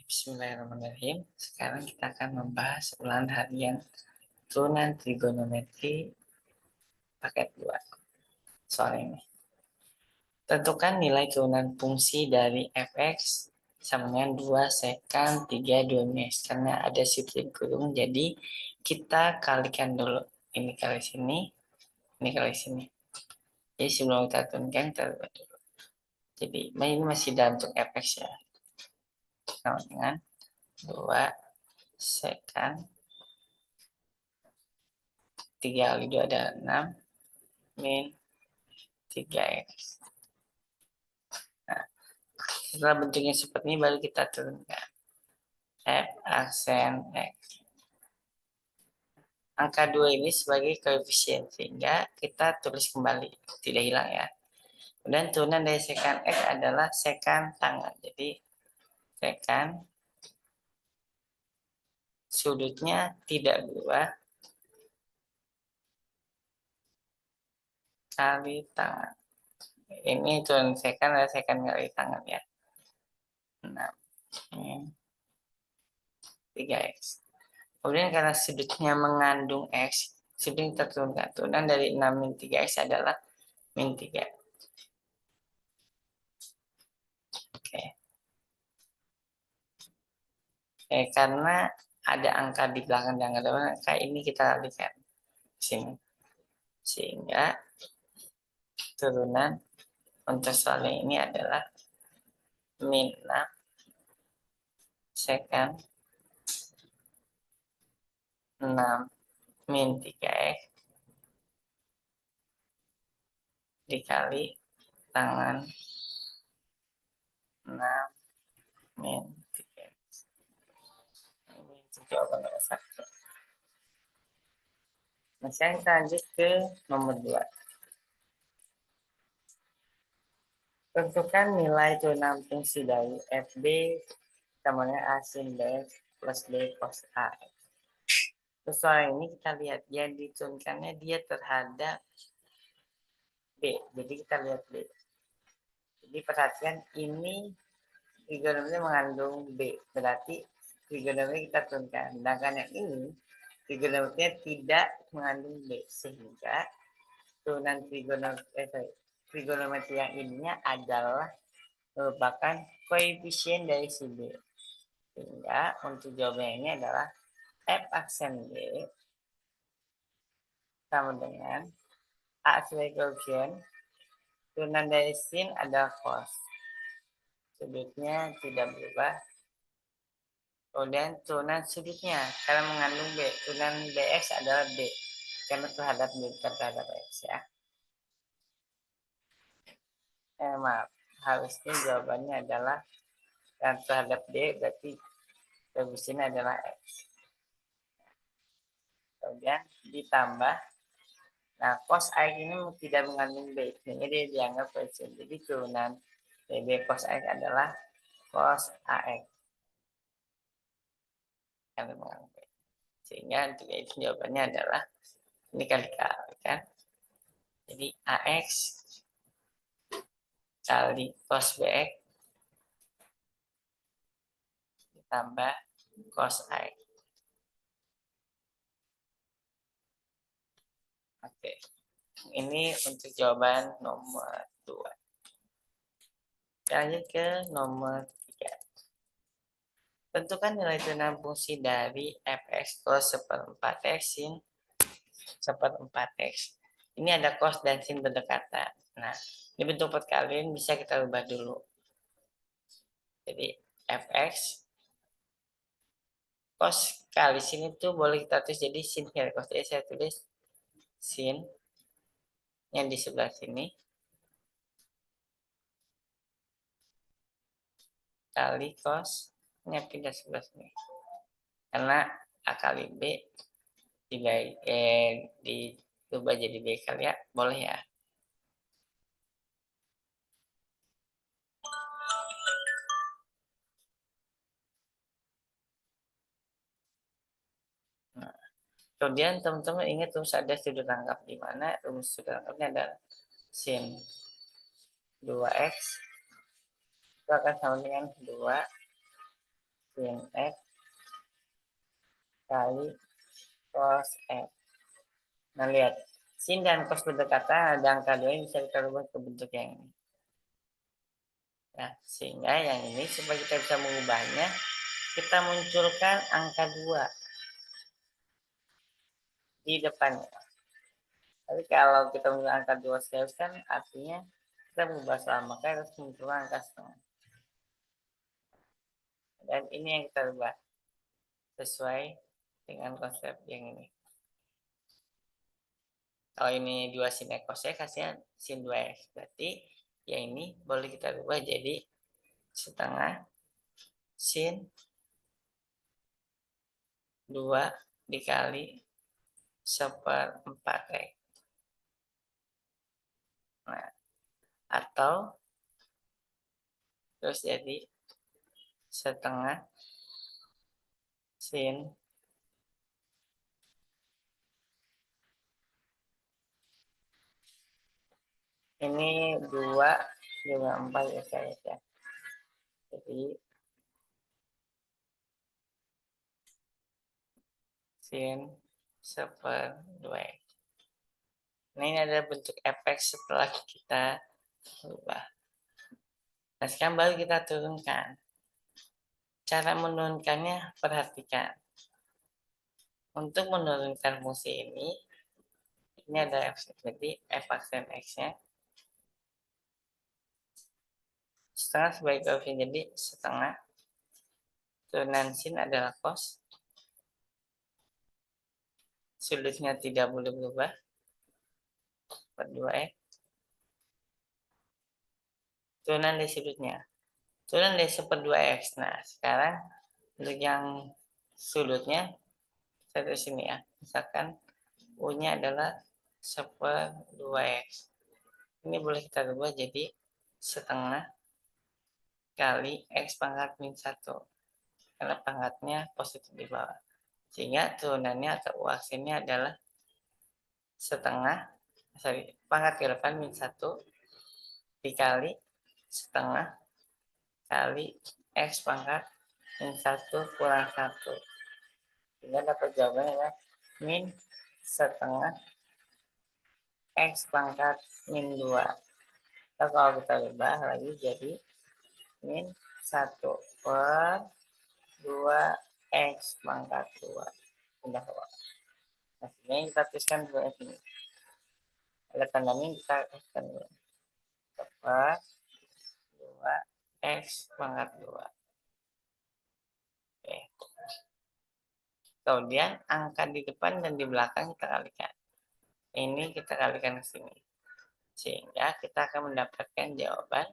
Bismillahirrahmanirrahim. Sekarang kita akan membahas ulangan harian turunan trigonometri paket 2. Soal ini. Tentukan nilai turunan fungsi dari fx sama dengan 2 sekan 3 2 karena ada sifat kurung, jadi kita kalikan dulu. Ini kali sini, ini kali sini. Jadi sebelum kita turunkan, kita buat dulu. Jadi ini masih dalam bentuk fx ya. Sama dengan 2 sekan 3 kali 2 adalah 6 min 3x. Nah, setelah bentuknya seperti ini baru kita turunkan f aksen x. Angka 2 ini sebagai koefisien sehingga kita tulis kembali, tidak hilang ya. Kemudian turunan dari sekan x adalah sekan tangan. Jadi sekan sudutnya tidak berubah kali tangan. Ini turunan sekan adalah sekan kali tangan ya. 6 3x. Kemudian karena sudutnya mengandung x, sudut kita turunkan. Turunan dari 6 min 3x adalah min 3. Oke. Karena ada angka di belakang dan ada angka ini kita lihat sini. Sehingga turunan untuk soal ini adalah min 6 sekan 6 min 3x dikali tangan 6 min 3x. Ini jawaban nomor 1. Nah, sekarang kita lanjut ke nomor 2. Tentukan nilai turunan fungsi dari fb sama dengan a sin b plus b cos a. Soal ini kita lihat dia diturunkannya dia terhadap b. Jadi kita lihat b. Jadi perhatikan ini trigonometri mengandung b. Berarti trigonometri kita turunkan. Sedangkan yang ini trigonometrinya tidak mengandung b. Sehingga turunan trigonometri yang ininya adalah merupakan koefisien dari si b. Sehingga untuk jawabannya ini adalah f aksen b sama dengan a sebagai koefisien, turunan dari sin adalah cos. Sudutnya tidak berubah. Kemudian turunan sudutnya karena mengandung b, turunan bx adalah b karena terhadap b terhadap x ya. Maaf, harusnya jawabannya adalah yang terhadap d berarti koefisiennya adalah x. Kemudian ditambah, nah cos x ini tidak mengandung b, ini dia dianggap koefisien. Jadi turunan b cos x adalah cos ax. Sehingga untuk itu jawabannya adalah ini kali-kalikan. Jadi ax kali cos bx ditambah cos x. Oke. Ini untuk jawaban nomor 2. Lanjut ke nomor 3. Tentukan nilai turunan fungsi dari fx cos seperempat x sin seperempat x. Ini ada cos dan sin berdekatan. Nah, ini bentuk perkalian bisa kita ubah dulu. Jadi fx cos kali sin itu boleh kita tulis jadi sin kali cos. Jadi saya tulis sin yang di sebelah sini kali cos nya pindah sebelah sini. Karena a kali b diubah jadi b kali ya, boleh ya. Nah, kemudian teman-teman ingat rumus ada sudut rangkap, di mana rumus sudut rangkapnya adalah sin 2x itu akan sama dengan 2 sin X kali cos X. Nah, lihat. Sin dan cos berdekatan, ada angka 2 yang bisa kita rubah ke bentuk yang ini. Nah, sehingga yang ini supaya kita bisa mengubahnya, kita munculkan angka 2 di depannya. Tapi kalau kita menggunakan angka 2 sekali kan artinya kita mengubah selama, maka harus munculkan angka setengah. Dan ini yang kita rubah sesuai dengan konsep yang ini. Kalau ini 2 sin X cos X hasilnya sin 2X. Berarti ya ini boleh kita rubah jadi setengah sin 2 dikali 1/4X. Nah, atau terus jadi setengah sin ini 2 juga 4 ya guys ya. Jadi sin 1/2X. Nah, ini adalah bentuk efek setelah kita ubah. Nah, sekarang baru kita turunkan. Cara menurunkannya perhatikan. Untuk menurunkan fungsi ini ada f, jadi f aksen x-nya setengah sebagai koefisien, jadi setengah turunan sin adalah cos, sudutnya tidak boleh berubah per 2x, turunan dari sudutnya, turunan dari 1/2x. Nah, sekarang untuk yang sudutnya saya sini ya, misalkan u-nya adalah 1/2x, ini boleh kita ubah jadi setengah kali x pangkat min 1, karena pangkatnya positif di bawah, sehingga turunannya atau u aksennya adalah setengah, pangkat ke depan min 1 dikali setengah kali x pangkat min 1 kurang 1, sehingga dapat jawabannya adalah min setengah x pangkat min 2. Atau kalau kita ubah lagi jadi min 1/2x pangkat 2. Udah kok. Nah, ini kita tuliskan dulu ini. Ada tanda min, kita tuliskan dulu. 2x pangkat 2. Oke. Kemudian angka di depan dan di belakang kita kalikan. Ini kita kalikan ke sini. Sehingga kita akan mendapatkan jawaban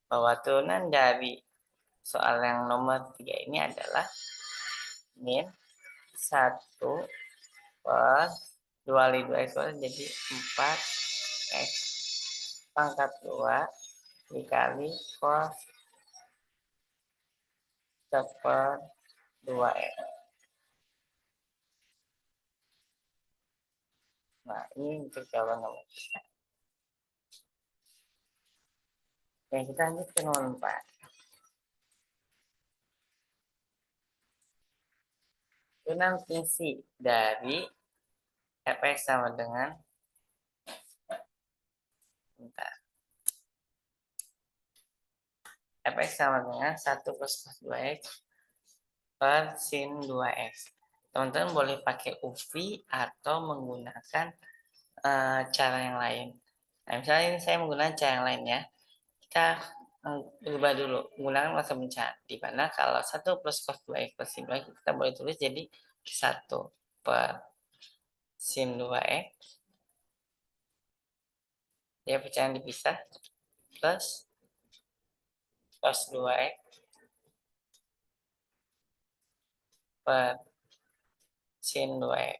bahwa turunan dari soal yang nomor 3 ini adalah min 1 per 2 kali 2x jadi 4x pangkat 2 dikali cos 1/2x. Nah, ini untuk jawaban nomor 3. Oke, kita lanjut ke nomor 4. Turunan fungsi dari fx sama dengan fx sama dengan 1 plus 2x per sin 2x. Teman-teman boleh pakai UV atau menggunakan cara yang lain. Nah, misalnya ini saya menggunakan cara yang lain ya. Kita ubah dulu, menggunakan masa pencari. Di mana kalau 1 plus cos 2x plus sin 2x kita boleh tulis jadi 1 per sin 2x. Ya, pecahan dipisah plus cos 2x per sin 2x.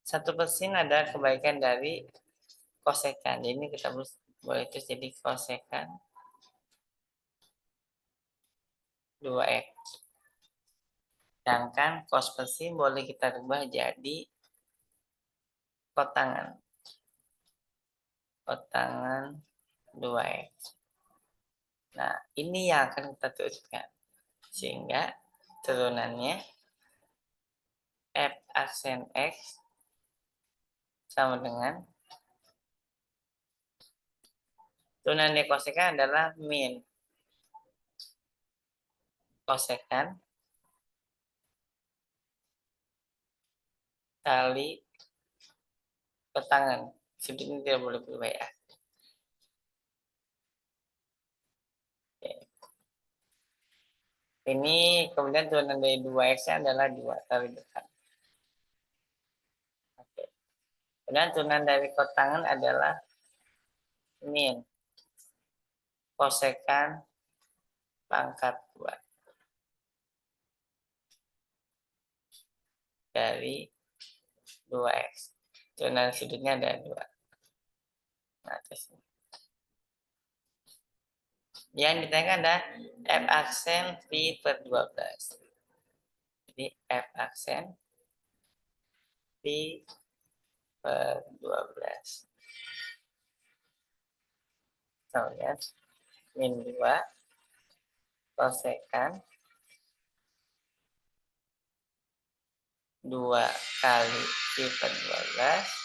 1 per sin adalah kebalikan dari kosekan. Jadi ini kita boleh tulis jadi kosekan 2x. Sedangkan cos per sin boleh kita rubah jadi kotangan. Kotangan 2X. Nah, ini yang akan kita teruskan. Sehingga turunannya F aksen X sama dengan turunan dari kosekan adalah min kosekan kali kotangan. Sudut ini tidak boleh berubah ya. Oke. Ini kemudian turunan dari 2X adalah 2 kali dekat. Oke. Kemudian turunan dari kotangan adalah min kosekan pangkat 2 dari 2X. Turunan sudutnya ada 2. Nah, terus yang ditanyakan adalah F aksen Pi per 12. Jadi F aksen Pi per 12. Kemudian min 2 kosekan 2 kali Pi per 12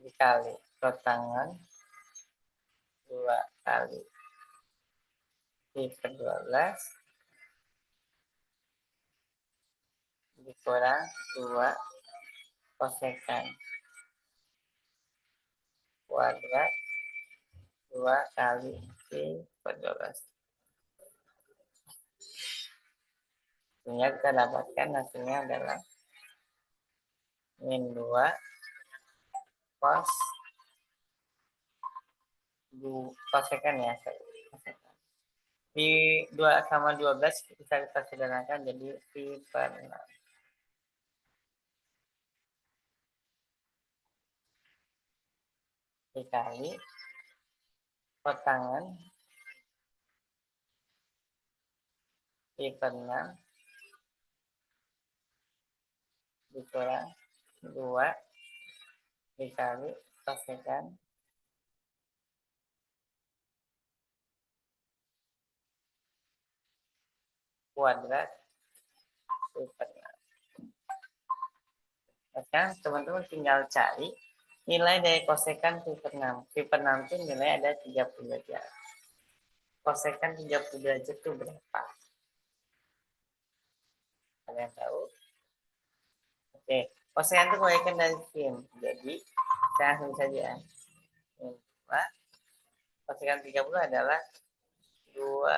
dikali kotangan 2 kali Pi per 12 dikurang 2 kosekan kuadrat 2 kali Pi per 12. Sehingga kita dapatkan hasilnya adalah min 2 cos kosekan ya. Di 2 sama 12 bisa kita sederhanakan jadi Pi per 6. Dikali kotangan Pi per 6 dikurang 2 dikali kosekan kuadrat Pi per 6. Sekarang teman-teman tinggal cari nilai dari kosekan Pi per 6. Pi per 6 itu nilai ada 30 derajat. Kosekan 30 derajat itu berapa? Kalian tahu? Oke, kosekan itu kebalikan dari sin. Jadi, saya langsung saja. Min 2, kosekan 30 adalah 2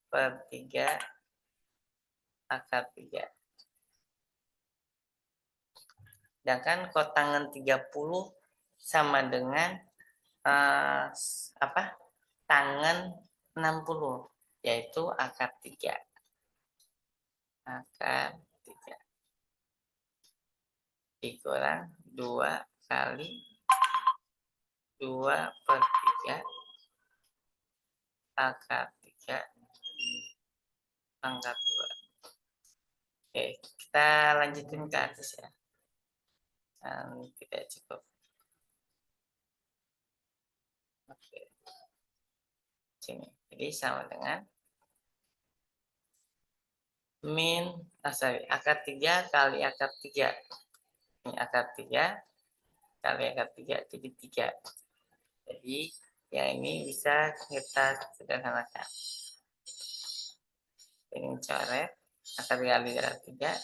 per 3 akar 3. Sedangkan kotangan 30 sama dengan apa? Tangan 60, yaitu akar 3. Akar 3 dikurang 2 kali 2 per 3 akar 3 pangkat 2. Oke, kita lanjutin ke atas ya. Tidak cukup. Oke. Sini. Jadi sama dengan min akar 3 kali akar 3. Ini akar 3 kali akar 3 jadi 3. Jadi ya ini bisa kita sederhanakan. Ini coret akar kali akar 3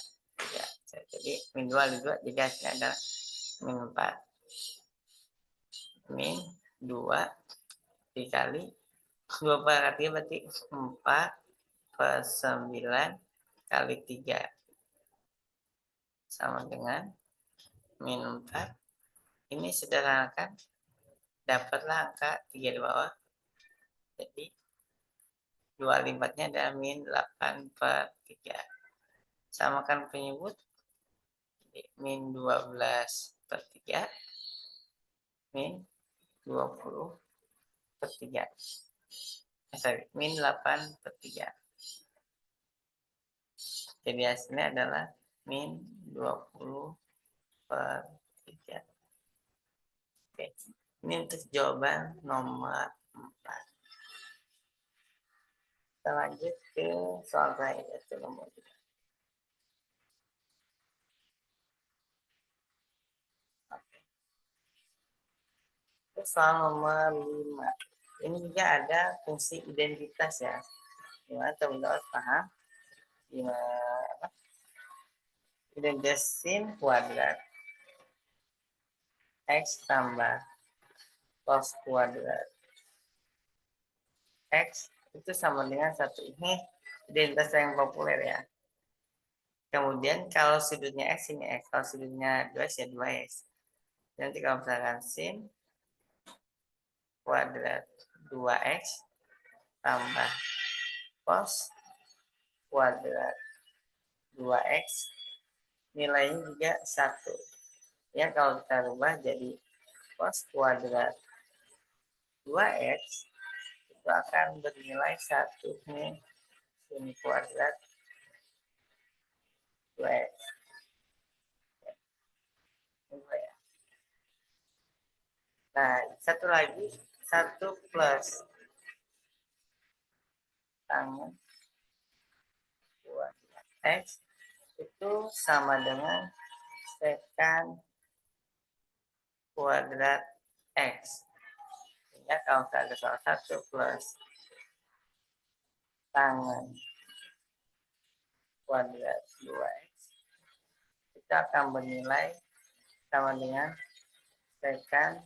ya. Jadi min 2 kali 2 jadi hasilnya adalah min 4. Min 2 dikali 2 per akar 3 berarti 4 per 9 kali 3 sama dengan min 4. Ini sederhanakan, dapatlah angka 3 di bawah. Jadi 2 limpatnya adalah min 8 per 3. Samakan penyebut, jadi min 12 per 3, min 20 per 3. Min 8 per 3. Jadi hasilnya adalah min 20 per 3. Oke. Ini untuk jawaban nomor 4. Kita lanjut ke soal terakhir, yaitu nomor 3. Oke. Soal nomor 5. Ini juga ada fungsi identitas ya. Gimana teman-teman paham? Gimana? Identitas sin kuadrat X tambah cos kuadrat X itu sama dengan 1. Ini identitas yang populer ya. Kemudian kalau sudutnya X, ini X. Kalau sudutnya 2X ya 2X. Nanti kalau misalkan sin kuadrat 2X tambah cos kuadrat 2X, nilainya juga 1. Ya, kalau kita rubah jadi cos kuadrat 2X itu akan bernilai 1 nih, sin kuadrat 2X. Nah, satu lagi, 1 plus tangan kuadrat X itu sama dengan sekan kuadrat X. Sehingga kalau kita ada soal 1 plus tangan kuadrat 2X, kita akan bernilai sama dengan sekan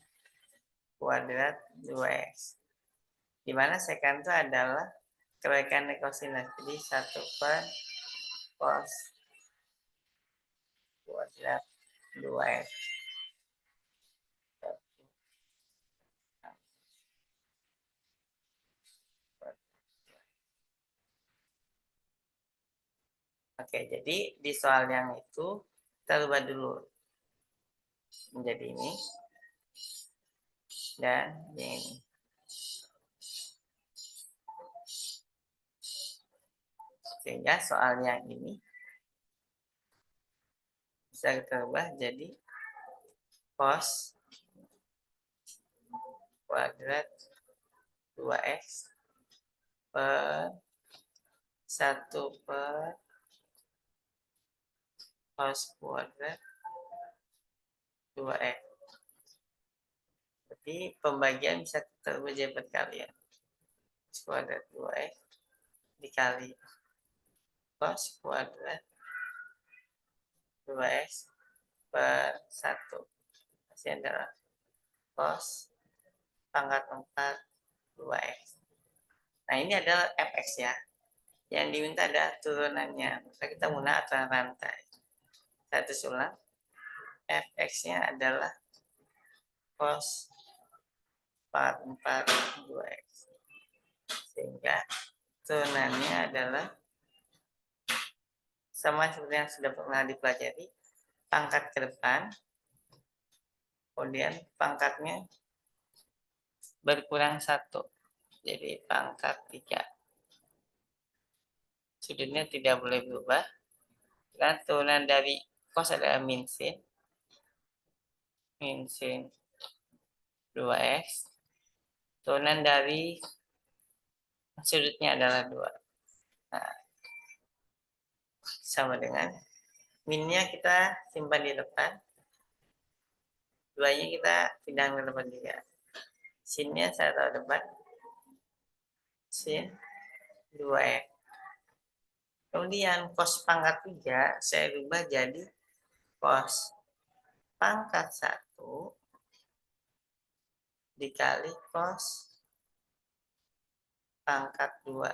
kuadrat 2X. Di mana sekan itu adalah kebaikan kosinus. Jadi 1 per cos kuadrat 2X. Oke, jadi di soal yang itu kita ubah dulu menjadi ini dan ini. Sehingga soal yang ini bisa kita ubah jadi cos kuadrat 2X per 1 per cos kuadrat 2X. Jadi pembagian bisa kita ubah jadi perkalian. Cos kuadrat 2X dikali cos kuadrat 2X per 1. Hasilnya adalah cos pangkat 4 2X. Nah, ini adalah fx ya. Yang diminta ada turunannya. Maka kita menggunakan aturan rantai. Satu ulang. Fx-nya adalah cos 4 2X. Sehingga turunannya adalah sama seperti yang sudah pernah dipelajari. Pangkat ke depan. Kemudian pangkatnya berkurang 1. Jadi pangkat 3. Sudutnya tidak boleh berubah. Dan turunan dari cos adalah min sin 2X. Turunan dari sudutnya adalah 2. Nah, sama dengan minnya kita simpan di depan. 2-nya kita pindah ke depan juga. Sinnya saya tahu depan. Sin 2X. Kemudian cos pangkat 3 saya rubah jadi cos pangkat 1 dikali cos pangkat 2.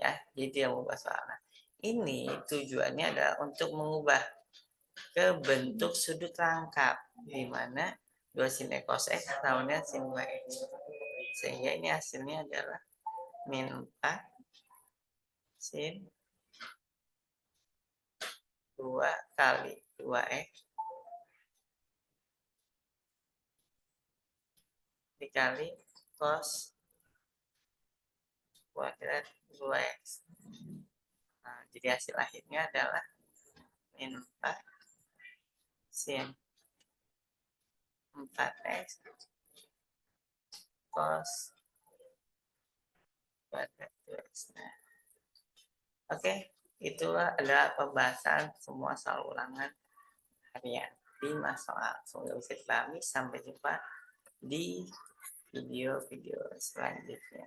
Ya, jadi yang mengubah soalnya. Ini tujuannya adalah untuk mengubah ke bentuk sudut rangkap, di mana 2 sin cos X sama dengan sin 2X. Sehingga ini hasilnya adalah min 4 sin 2 kali 2X dikali cos kuadrat 2X. Nah, jadi hasil akhirnya adalah min 4 sin 4x cos kuadrat 2x. Nah, oke, itulah adalah pembahasan semua soal ulangan harian di soal. Semoga bisa dipahami. Sampai jumpa di video-video selanjutnya.